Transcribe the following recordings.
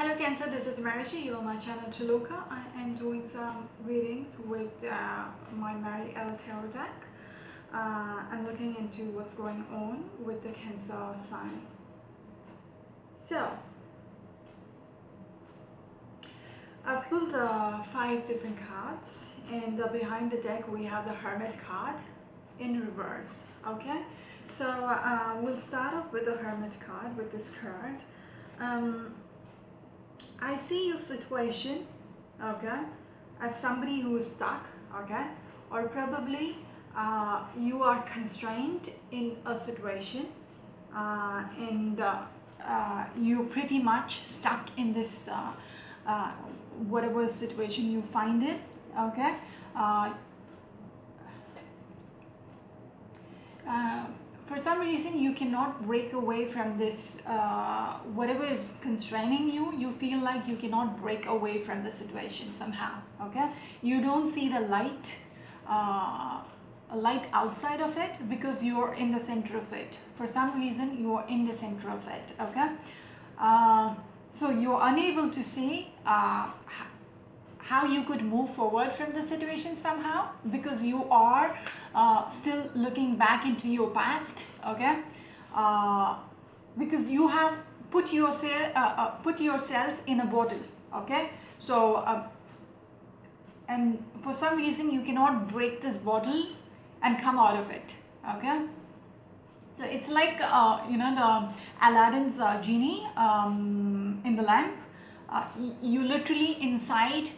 Hello Cancer, this is Marishi. You are my channel Triloka. I am doing some readings with my Mary L Tarot deck. I'm looking into what's going on with the Cancer sign. So, I've pulled 5 different cards, and behind the deck we have the Hermit card in reverse. Okay, so we'll start off with the Hermit card with this card. I see your situation, okay, as somebody who is stuck, okay, or probably you are constrained in a situation and you're pretty much stuck in this whatever situation you find it, okay. Uh, uh, for some reason you cannot break away from this whatever is constraining you. You feel like you cannot break away from the situation somehow, okay. You don't see the light light outside of it because you're in the center of it. For some reason you are in the center of it, okay. So you're unable to see how you could move forward from the situation somehow because you are still looking back into your past, okay. Because you have put yourself in a bottle, okay. So and for some reason you cannot break this bottle and come out of it, okay. So it's like the Aladdin's genie in the lamp. You literally inside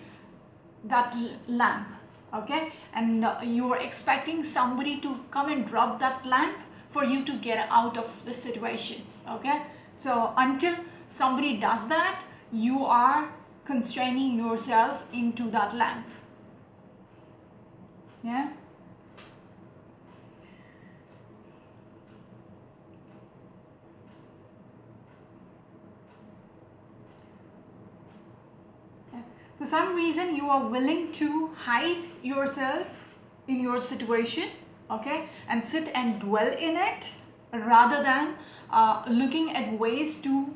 that lamp, okay, and you are expecting somebody to come and drop that lamp for you to get out of the situation, okay. So until somebody does that, you are constraining yourself into that lamp, yeah. For some reason you are willing to hide yourself in your situation, okay, and sit and dwell in it rather than looking at ways to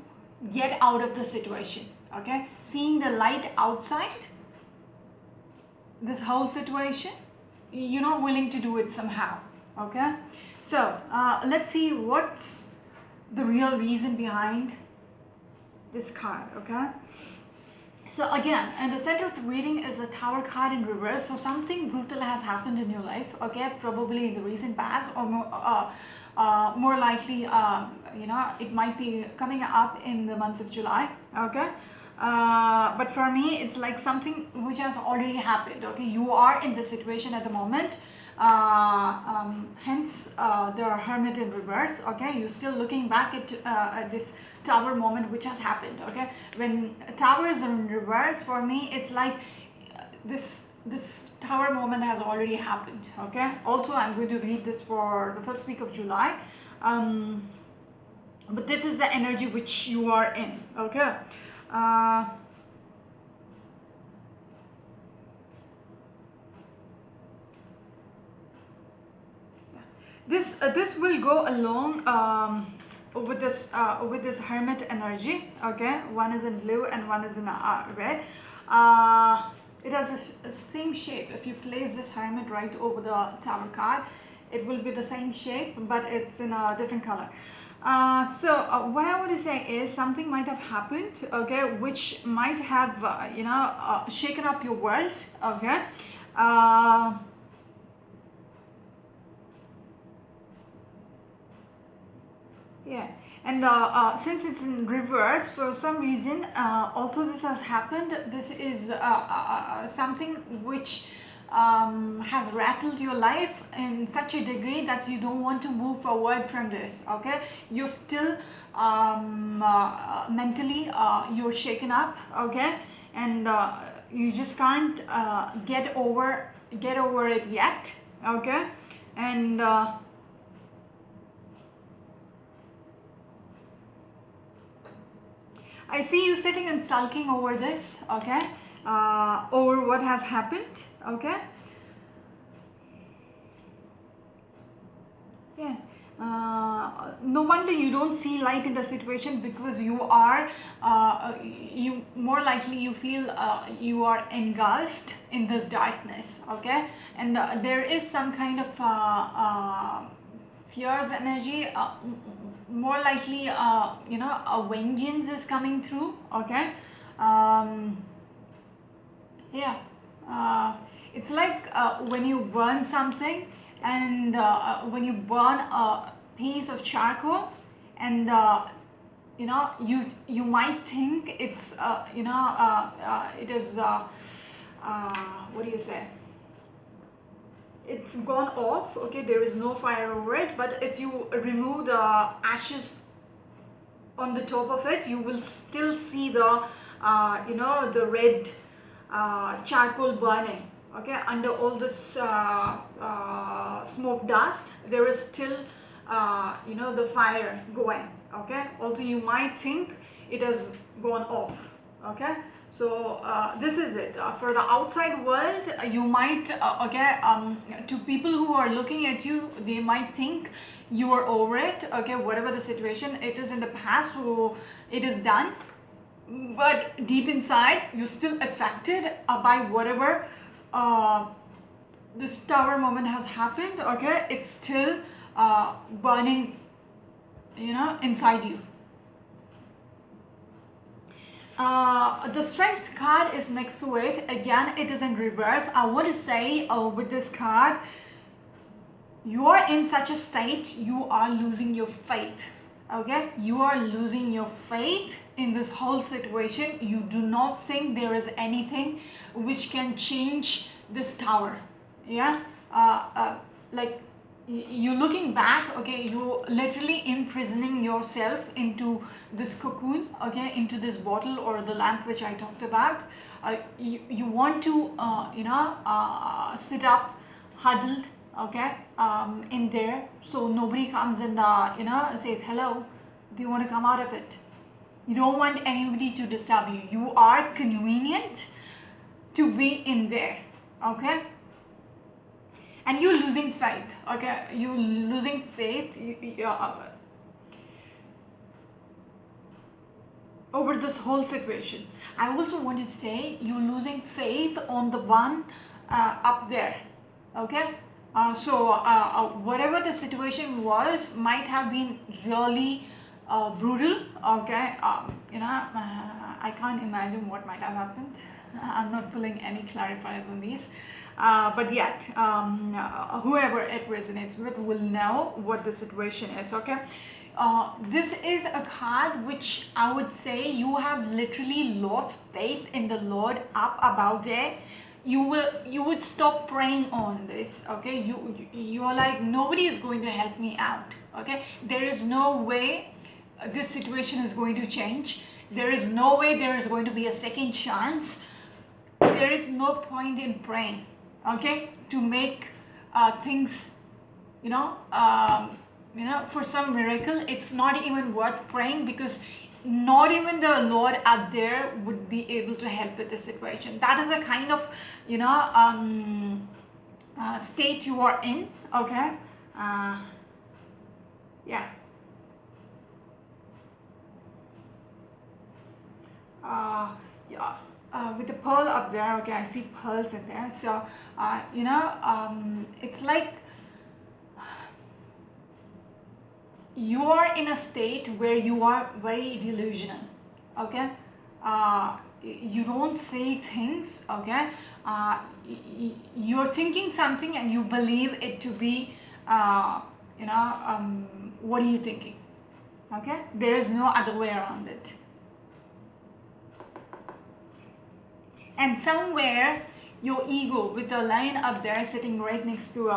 get out of the situation, okay. Seeing the light outside this whole situation, you're not willing to do it somehow, okay. So let's see what's the real reason behind this card, okay. So again, in the center of the reading is a Tower card in reverse. So something brutal has happened in your life, okay, probably in the recent past, or more likely, it might be coming up in the month of July, okay. But for me, it's like something which has already happened, okay. You are in this situation at the moment. Hence the Hermit in reverse, okay. You're still looking back at this Tower moment which has happened, okay. When Tower is in reverse, for me it's like this Tower moment has already happened, okay. Also, I'm going to read this for the first week of July, but this is the energy which you are in, okay. This will go along with this Hermit energy, okay. One is in blue and one is in red. It has a same shape. If you place this Hermit right over the Tower card, it will be the same shape, but it's in a different color. What I want to say is something might have happened, okay, which might have shaken up your world, okay. Yeah, and since it's in reverse, for some reason, although this has happened, this is something which has rattled your life in such a degree that you don't want to move forward from this, okay. You're still mentally you're shaken up, okay, and you just can't get over it yet, okay. And I see you sitting and sulking over this, okay, over what has happened, okay. Yeah, no wonder you don't see light in the situation because you are you more likely you feel you are engulfed in this darkness, okay? And there is some kind of fears energy, more likely you know, a vengeance is coming through, okay? um, yeah, it's like when you burn something, and when you burn a piece of charcoal, and you know, you might think it's you know, it is what do you say, it's gone off, okay, there is no fire over it, but if you remove the ashes on the top of it, you will still see the you know, the red charcoal burning, okay, under all this smoke dust. There is still you know, the fire going, okay, although you might think it has gone off, okay. So this is it for the outside world. You might okay, to people who are looking at you, they might think you are over it, okay, whatever the situation, it is in the past, so it is done. But deep inside, you're still affected by whatever this tower moment has happened, okay. It's still burning, you know, inside you. The strength card is next to it. Again, it is in reverse. I want to say with this card, you are in such a state, you are losing your faith, okay. You are losing your faith in this whole situation. You do not think there is anything which can change this tower, yeah. Like you looking back, okay, you literally imprisoning yourself into this cocoon, okay, into this bottle or the lamp which I talked about. You want to you know, sit up huddled, okay, in there, so nobody comes and you know, says hello, do you want to come out of it? You don't want anybody to disturb you. You are convenient to be in there, okay. And you're losing faith, okay, you're losing faith over this whole situation. I also want to say you're losing faith on the one up there, okay. So whatever the situation was might have been really brutal, okay. You know, I can't imagine what might have happened. I'm not pulling any clarifiers on these, but yet whoever it resonates with will know what the situation is, okay. This is a card which I would say you have literally lost faith in the Lord up about there. You would stop praying on this, okay. You are like, nobody is going to help me out, okay. There is no way this situation is going to change. There is no way there is going to be a second chance. There is no point in praying, okay, to make things, you know, for some miracle. It's not even worth praying, because not even the Lord out there would be able to help with the situation. That is a kind of, you know, state you are in, okay. Yeah. Yeah. With the pearl up there, okay, I see pearls in there. So you know, it's like you are in a state where you are very delusional, okay. You don't say things, okay. You're thinking something and you believe it to be you know, what are you thinking, okay. There is no other way around it. And somewhere your ego, with the line up there sitting right next to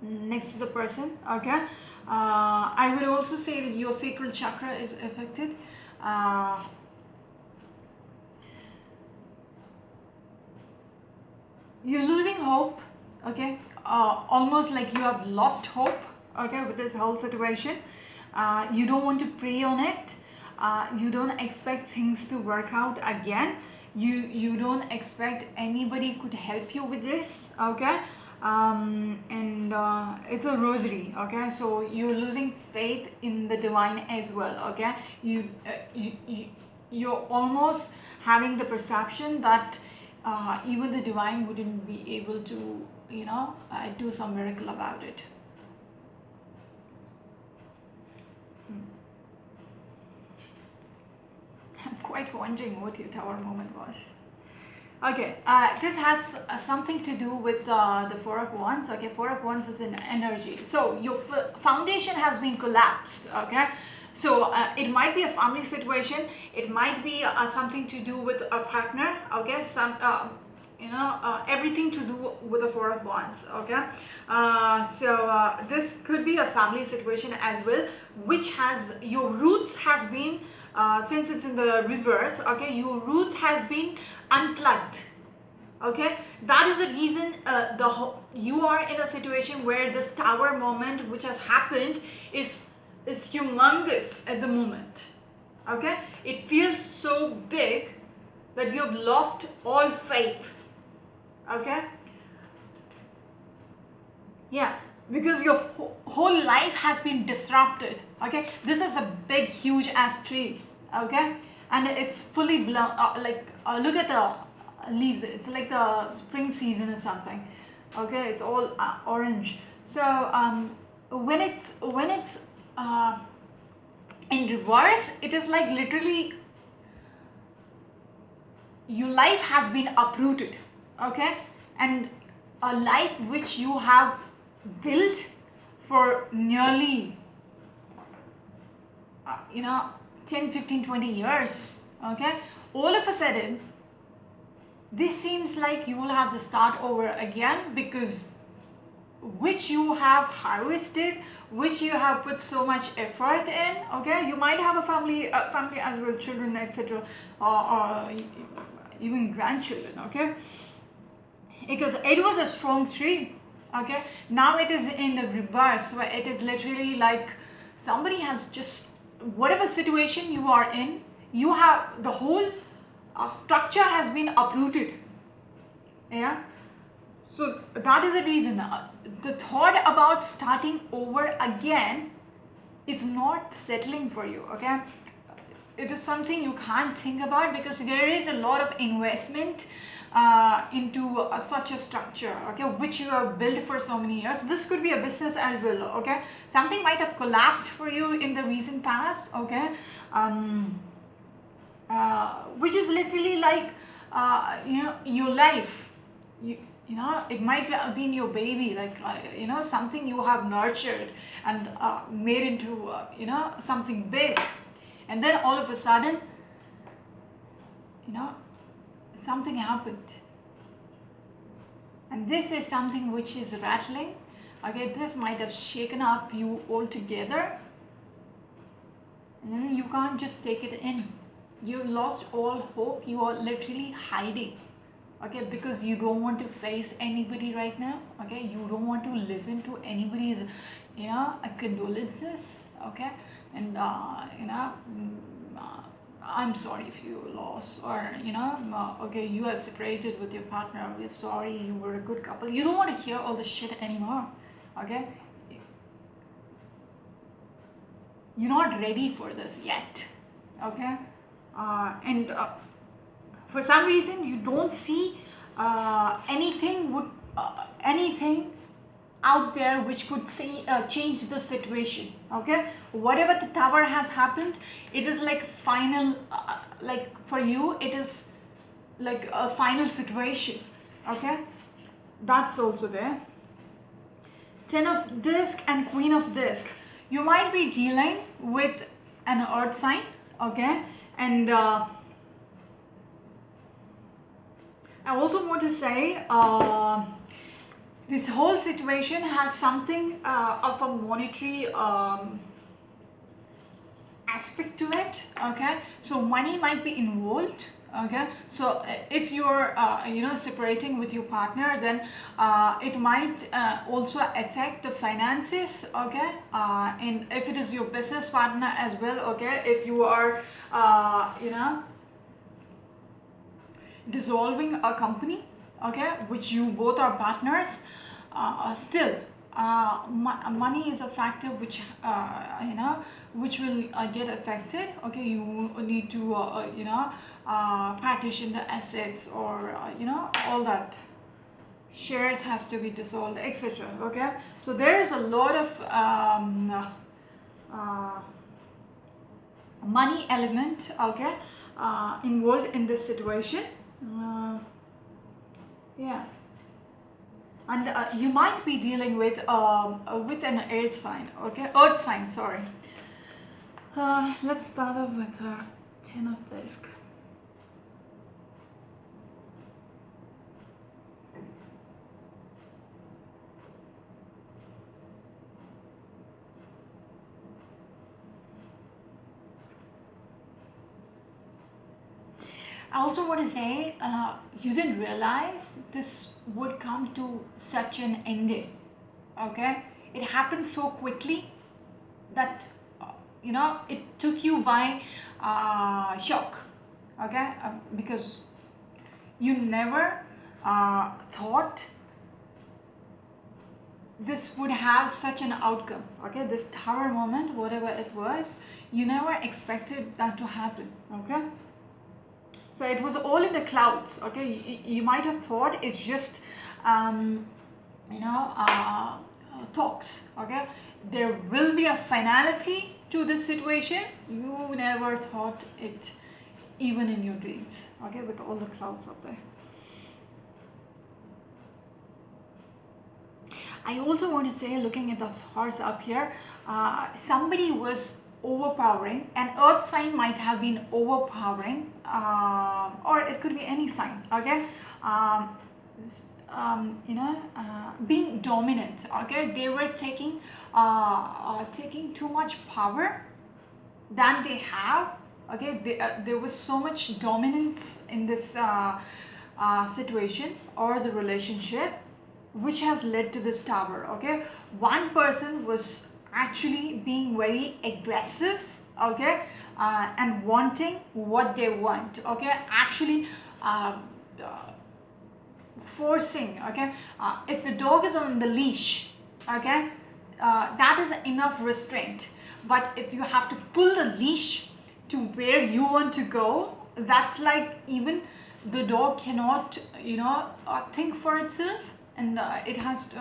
next to the person, okay. I would also say that your sacral chakra is affected. You're losing hope, okay. Almost like you have lost hope, okay, with this whole situation. You don't want to pray on it. You don't expect things to work out again. You don't expect anybody could help you with this, okay. and it's a rosary. Okay, so you're losing faith in the divine as well. Okay, you're almost having the perception that even the divine wouldn't be able to, do some miracle about it. I'm quite wondering what your tower moment was. Okay, this has something to do with the Four of Wands. Okay, Four of Wands is an energy. So your foundation has been collapsed. Okay, so it might be a family situation. It might be something to do with a partner. Okay, everything to do with the Four of Wands. Okay, this could be a family situation as well, which has your roots has been, since it's in the reverse. Okay, your roots has been unplugged. Okay, that is the reason you are in a situation where this tower moment which has happened is humongous at the moment. Okay, it feels so big that you've lost all faith. Okay, yeah, because your whole life has been disrupted. Okay, this is a big huge ass tree. Okay, and it's fully blown, look at the leaves. It's like the spring season or something. Okay, it's all orange. So when it's in reverse, it is like literally your life has been uprooted. Okay, and a life which you have built for nearly 10, 15, 20 years. Okay, all of a sudden this seems like you will have to start over again, because which you have harvested, which you have put so much effort in. Okay, you might have a family as well, children, etc., or even grandchildren. Okay, because it was a strong tree. Okay, now it is in the reverse, where it is literally like somebody has just, whatever situation you are in, you have the whole structure has been uprooted. Yeah, so that is the reason. The thought about starting over again is not settling for you. Okay, it is something you can't think about, because there is a lot of investment into such a structure. Okay, which you have built for so many years. This could be a business as well. Okay, something might have collapsed for you in the recent past. Okay, which is literally like your life. It might have been your baby, like something you have nurtured and made into something big, and then all of a sudden something happened, and this is something which is rattling. Okay, this might have shaken up you altogether, and then you can't just take it in. You've lost all hope. You are literally hiding. Okay, because you don't want to face anybody right now. Okay, you don't want to listen to anybody's condolences. Okay, and I'm sorry if you lost, or okay, you are separated with your partner, we're sorry, you were a good couple. You don't want to hear all this shit anymore. Okay, you're not ready for this yet. Okay, and for some reason you don't see anything out there which could change the situation. Okay, whatever the tower has happened, it is like final, like for you it is like a final situation. Okay, that's also there. 10 of disc and queen of disc. You might be dealing with an earth sign. Okay, and I also want to say this whole situation has something of a monetary aspect to it. Okay, so money might be involved. Okay, so if you're separating with your partner, then it might also affect the finances. Okay, and if it is your business partner as well. Okay, if you are dissolving a company, okay, which you both are partners, still money is a factor which which will get affected. Okay, you need to partition the assets, or all that shares has to be dissolved, etc. Okay, so there is a lot of uh, money element, okay, involved in this situation. Yeah, and you might be dealing with an earth sign, okay, earth sign, sorry. Let's start off with 10 of disc. I also want to say, you didn't realize this would come to such an ending. Okay, it happened so quickly that it took you by shock. Okay, because you never thought this would have such an outcome. Okay, this tower moment, whatever it was, you never expected that to happen. Okay, so it was all in the clouds. Okay, you might have thought it's just you know uh, talks. Okay, there will be a finality to this situation. You never thought it, even in your dreams. Okay, with all the clouds up there. I also want to say, looking at the horse up here, somebody was overpowering. An earth sign might have been overpowering, or it could be any sign. Okay, being dominant. Okay, they were taking too much power than they have. Okay, there was so much dominance in this situation or the relationship, which has led to this tower. Okay, one person was actually being very aggressive, okay, and wanting what they want. Okay, actually uh, uh, forcing. Okay, if the dog is on the leash, okay, that is enough restraint. But if you have to pull the leash to where you want to go, that's like, even the dog cannot think for itself. And it has to,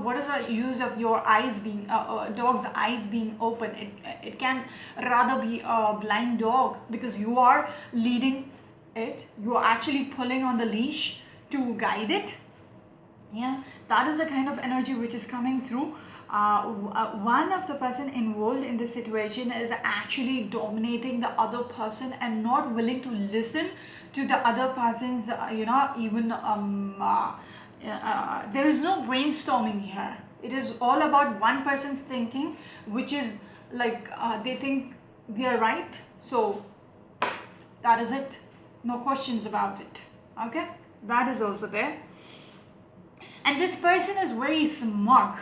what is the use of your eyes being dog's eyes being open? It can rather be a blind dog, because you are leading it, you are actually pulling on the leash to guide it. Yeah, that is the kind of energy which is coming through. One of the person involved in the situation is actually dominating the other person and not willing to listen to the other person's even there is no brainstorming here. It is all about one person's thinking, which is like, they think they are right, so that is it, no questions about it. Okay, that is also there. And this person is very smug.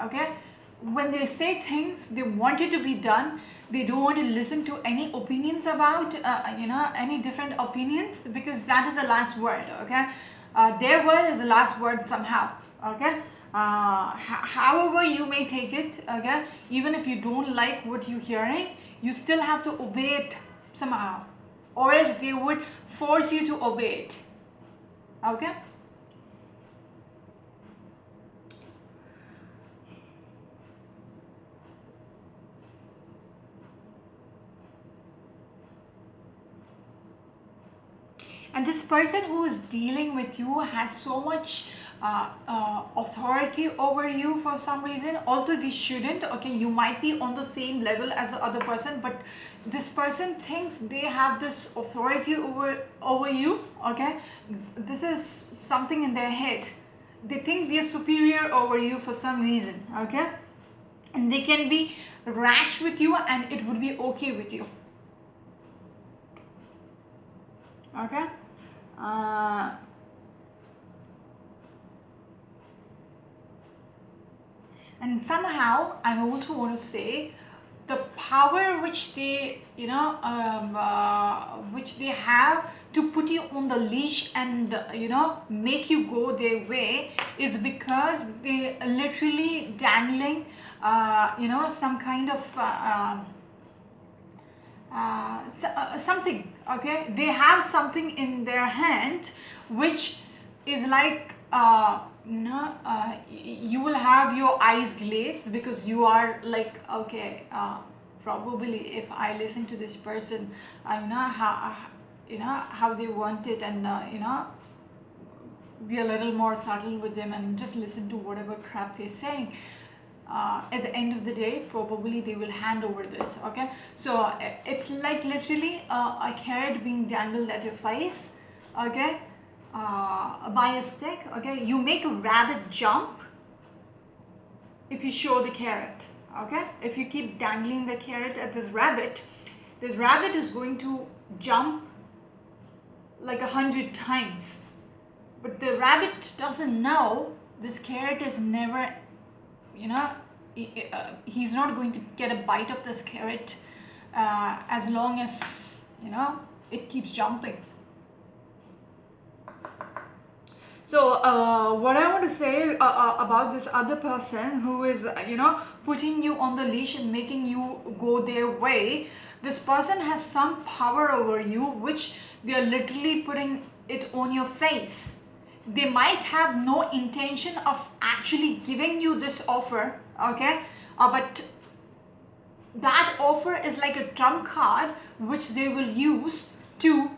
Okay, when they say things, they want it to be done. They don't want to listen to any opinions about any different opinions, because that is the last word. Okay, their word is the last word somehow. Okay, however you may take it. Okay, even if you don't like what you're hearing, you still have to obey it somehow, or else they would force you to obey it. Okay. And this person who is dealing with you has so much authority over you for some reason, although they shouldn't. Okay, you might be on the same level as the other person, but this person thinks they have this authority over you. Okay, this is something in their head. They think they're superior over you for some reason. Okay, and they can be rash with you and it would be okay with you. Okay. And somehow I also want to say, the power which they which they have to put you on the leash and make you go their way is because they literally dangling some kind of something. Okay, they have something in their hand which is like you will have your eyes glazed because you are like, okay, probably if I listen to this person, I know how they want it, and be a little more subtle with them and just listen to whatever crap they're saying. At the end of the day, probably they will hand over this. Okay, so it's like literally a carrot being dangled at your face. Okay, by a stick. Okay, you make a rabbit jump if you show the carrot. Okay, if you keep dangling the carrot at this rabbit is going to jump like 100 times, but the rabbit doesn't know this carrot is never, he's not going to get a bite of this carrot as long as it keeps jumping. So what I want to say about this other person who is putting you on the leash and making you go their way, this person has some power over you which they are literally putting it on your face. They might have no intention of actually giving you this offer, okay, but that offer is like a trump card which they will use to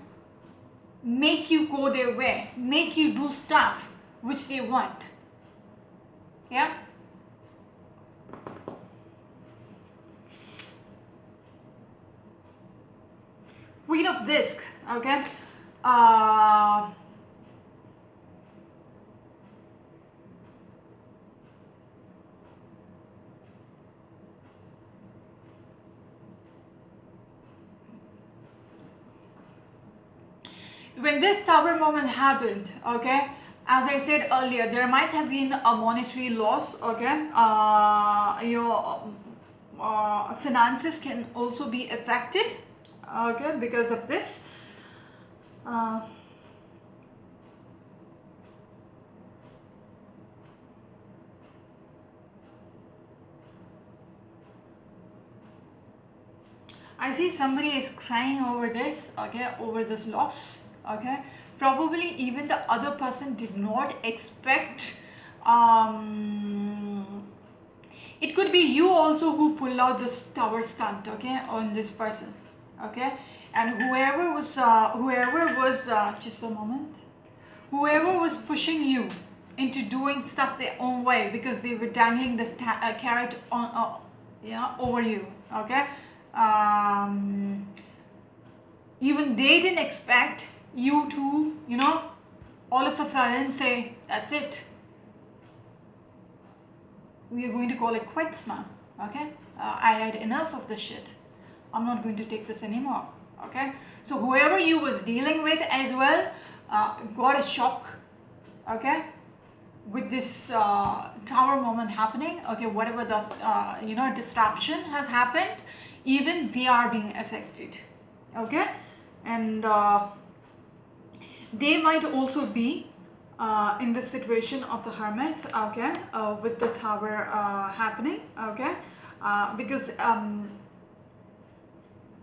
make you go their way, make you do stuff which they want. Yeah. Queen of Disc. Okay. When this tower moment happened, okay, as I said earlier, there might have been a monetary loss. Okay, your finances can also be affected. Okay, because of this. I see somebody is crying over this, okay, over this loss, okay. Probably even the other person did not expect. It could be you also who pulled out this tower stunt, okay, on this person, okay, and whoever was just a moment, whoever was pushing you into doing stuff their own way because they were dangling this carrot on, over you, okay. Even they didn't expect you to, all of a sudden say, that's it. We are going to call it quits now, okay? I had enough of this shit. I'm not going to take this anymore, okay? So whoever you was dealing with as well got a shock, okay? With this tower moment happening, okay, whatever the disruption has happened, even they are being affected, okay, and they might also be in the situation of the hermit, okay, with the tower happening, okay, because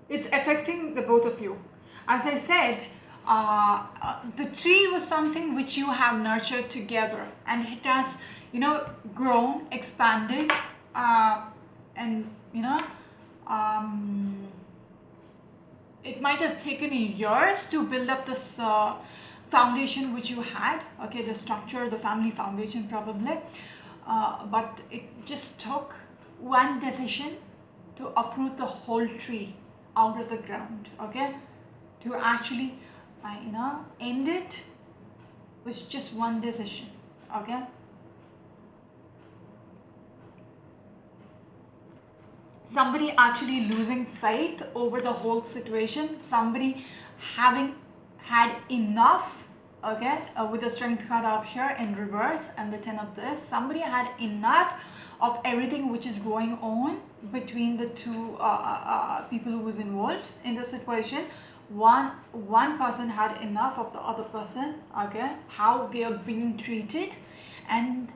it's affecting the both of you. As I said, the tree was something which you have nurtured together, and it has, grown, expanded, and it might have taken you years to build up this foundation which you had, okay, the structure, the family foundation probably, but it just took one decision to uproot the whole tree out of the ground, okay, to actually end it with just one decision, okay. Somebody actually losing faith over the whole situation, somebody having had enough, okay, with the strength card up here in reverse and the 10 of this, somebody had enough of everything which is going on, between the two people who was involved in the situation. One person had enough of the other person, okay, how they are being treated, and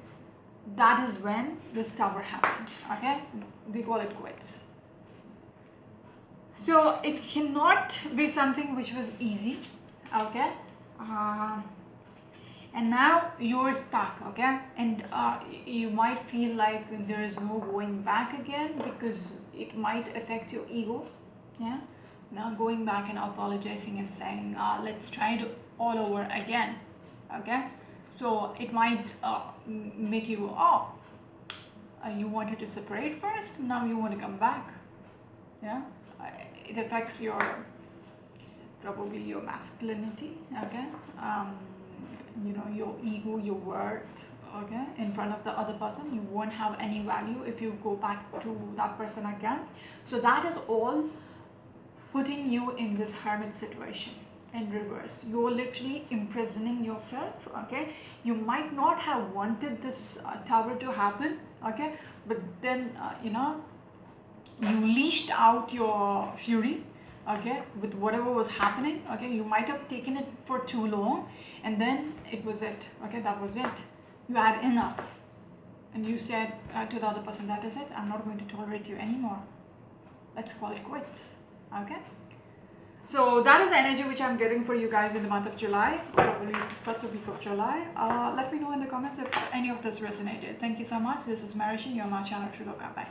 that is when this tower happened, okay. We call it quits. So it cannot be something which was easy, okay. uh, and now you're stuck, okay, and you might feel like there is no going back again, because it might affect your ego, yeah. Now going back and apologizing and saying let's try it all over again, okay. So it might make you, oh, you wanted to separate first, now you want to come back, yeah. It affects your, probably your masculinity, okay. You know, your ego, your worth, okay, in front of the other person. You won't have any value if you go back to that person again. So that is all putting you in this hermit situation in reverse. You're literally imprisoning yourself, okay. You might not have wanted this tower to happen, okay, but then you know, you leashed out your fury, okay, with whatever was happening, okay. You might have taken it for too long, and then it was it, okay. That was it. You had enough, and you said to the other person, that is it, I'm not going to tolerate you anymore, let's call it quits, okay. So that is the energy which I'm getting for you guys in the month of July, probably first week of July. Let me know in the comments if any of this resonated. Thank you so much. This is Marishi, you're on my channel, True Love. Bye.